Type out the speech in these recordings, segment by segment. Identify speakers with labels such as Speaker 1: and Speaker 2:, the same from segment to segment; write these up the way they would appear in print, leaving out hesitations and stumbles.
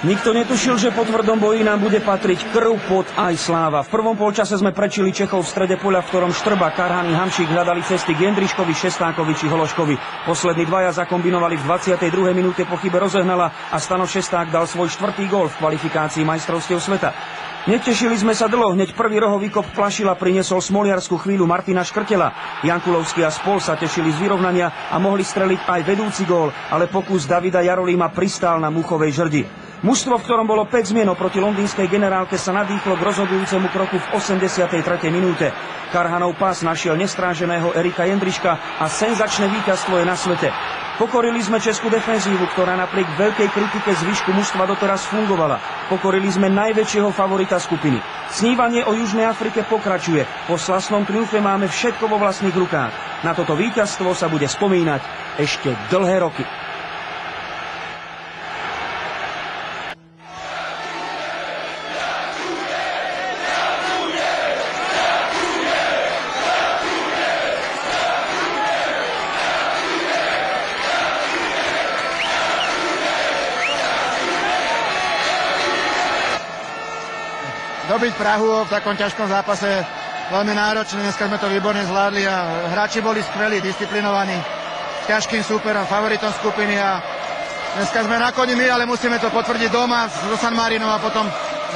Speaker 1: Nikto netušil, že po tvrdom boji nám bude patriť krv, pot aj sláva. V prvom polčase sme prečili Čechov v strede poľa, v ktorom Štrba, Karhan i Hamšík hľadali cesty k Jendriškovi, Šestákovi či Hološkovi. Poslední dvaja zakombinovali v 22. minúte po chybe Rozehnala a Stano Šesták dal svoj 4. gól v kvalifikácii majstrovstiev sveta. Netešili sme sa dlho, hneď prvý rohový kop Plašila priniesol smoliarskú chvíľu Martina Škrtela. Jankulovský a spol sa tešili z vyrovnania a mohli streliť aj vedúci gól, ale pokus Davida Jarolíma pristál na muchovej žrdi. Mužstvo, v ktorom bolo 5 zmien proti londýnskej generálke, sa nadýchlo k rozhodujúcemu kroku v 83. minúte. Karhanov pás našiel nestráženého Erika Jendriška a senzačné víťazstvo je na svete. Pokorili sme českú defenzívu, ktorá napriek veľkej kritike zvyšku mužstva doteraz fungovala. Pokorili sme najväčšieho favorita skupiny. Snívanie o Južnej Afrike pokračuje. Po slastnom triumfe máme všetko vo vlastných rukách. Na toto víťazstvo sa bude spomínať ešte dlhé roky.
Speaker 2: Dobiť Prahu v takom ťažkom zápase veľmi náročné. Dneska sme to výborne zvládli a hráči boli skvelí, disciplinovaní, s ťažkým súperom, favoritom skupiny a dneska sme na koni my, ale musíme to potvrdiť doma so San Marinom a potom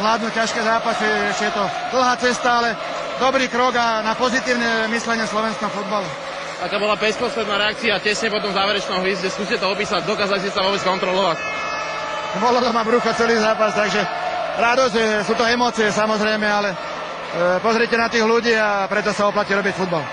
Speaker 2: zvládnuť ťažké zápasy. Ešte je to dlhá cesta, ale dobrý krok a na pozitívne myslenie v slovenskom futbalu.
Speaker 3: Aká bola bezprostredná reakcia tesne po tom záverečnom hvízde? Skúste to opísať, dokázali ste sa vôbec kontrolovať?
Speaker 2: Bolo to ma brucho celý zápas, takže radosť, sú to emócie samozrejme, ale pozrite na tých ľudí a preto sa oplatí robiť futbal.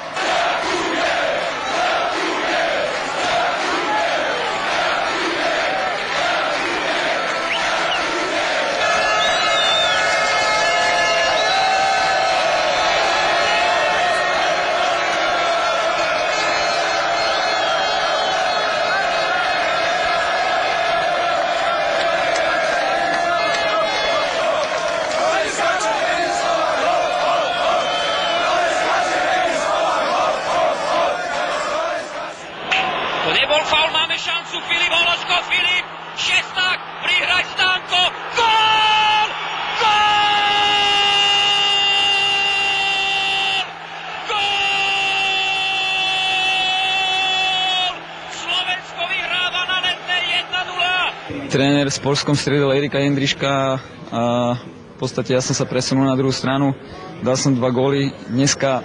Speaker 4: Tréner s Poľskom striedol Erika Jendriška a v podstate ja som sa presunul na druhú stranu, dal som 2 góly. Dneska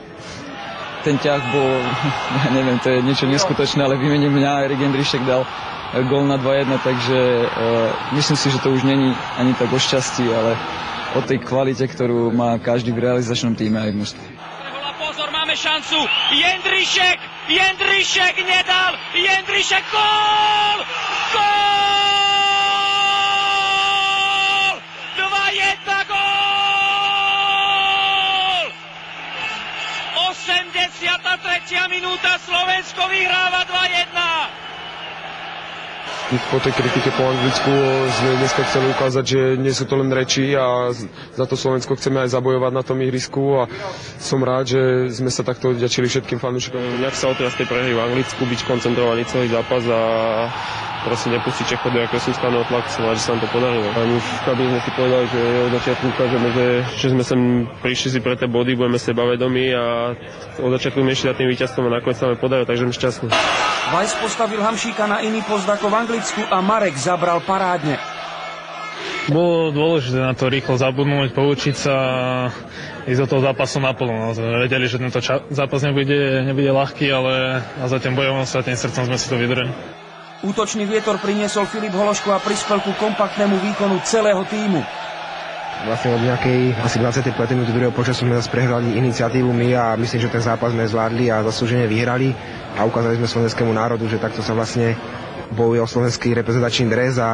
Speaker 4: ten ťah bol, ja neviem, to je niečo neskutočné, ale vymenil mňa, Erik Jendrišek dal gól na 2-1, takže myslím si, že to už není ani tak o šťastí, ale o tej kvalite, ktorú má každý v realizačnom týme aj v mužstve.
Speaker 5: Pozor, máme šancu, Jendrišek nedal, Jendrišek gól! Gól! 2-1 gól! 83. minúta, Slovensko vyhráva 2-1.
Speaker 6: Po tej kritike po Anglicku sme dneska chceli ukázať, že nie sú to len reči a za to Slovensko chceme aj zabojovať na tom ihrisku a som rád, že sme sa takto vďačili všetkým fanúšikom.
Speaker 7: Nejak sa otrasť tej prehry v Anglicku, byť koncentrovaný celý zápas a proste nepustiť Čechov do jakého sústavného tlaku, som rád, že sa nám to podarilo. A my v kabíne sme si povedali, že od začiatku ukážeme, že sme sem prišli si pre tie body, budeme sebavedomí a od začiatku my ešte za tým víťazstvom a nakoniec sa nám podarilo, takže sme šťastní.
Speaker 1: Weiss postavil Hamšíka na iný post ako v Anglicku a Marek zabral parádne.
Speaker 8: Bolo dôležité na to rýchlo zabudnúť, poučiť sa a ísť do toho zápasu naplno. No, vedeli, že tento zápas nebude ľahký, ale za tým bojom sa tým srdcom sme si to vydreli.
Speaker 1: Útočný vietor priniesol Filip Hološko a prispel ku kompaktnému výkonu celého tímu.
Speaker 9: Vlastne od nejakej asi 25. minúty druhého počasu sme zase prehrali iniciatívu my a myslím, že ten zápas sme zvládli a zaslúžene vyhrali a ukázali sme slovenskému národu, že takto sa vlastne bojuje o slovenský reprezentačný dres a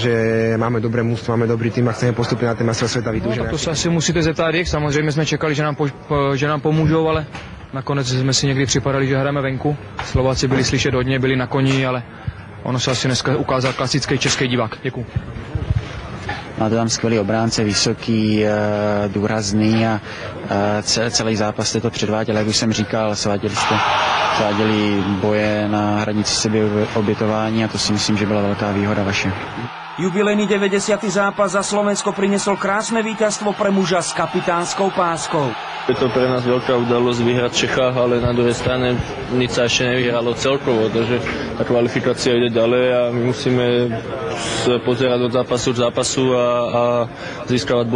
Speaker 9: že máme dobré mužstvo, máme dobrý tým a chceme postúpiť na ten majstrovstvá sveta vytúžené.
Speaker 10: No, tak to sa asi musíte zeptat ich, samozrejme sme čekali, že nám pomôžou, ale nakonec sme si někdy připadali, že hrajeme venku. Slováci byli slyšet hodně, byli na koni, ale ono se asi dneska ukázal klasický český divák. Děkuju.
Speaker 11: Máte tam skvělý obránce, vysoký, důrazný a celý zápas jste to předváděli, jak už jsem říkal, sváděli boje na hranici sebeobětování a to si myslím, že byla velká výhoda vaše.
Speaker 1: Jubilejný 90. zápas za Slovensko priniesol krásne víťazstvo pre muža s kapitánskou páskou.
Speaker 12: Je to pre nás veľká udalosť vyhrať v Čechách, ale na druhej strane nič sa ešte nevyhralo celkovo, takže tá kvalifikácia ide ďalej a my musíme pozerať od zápasu k zápasu a získavať body.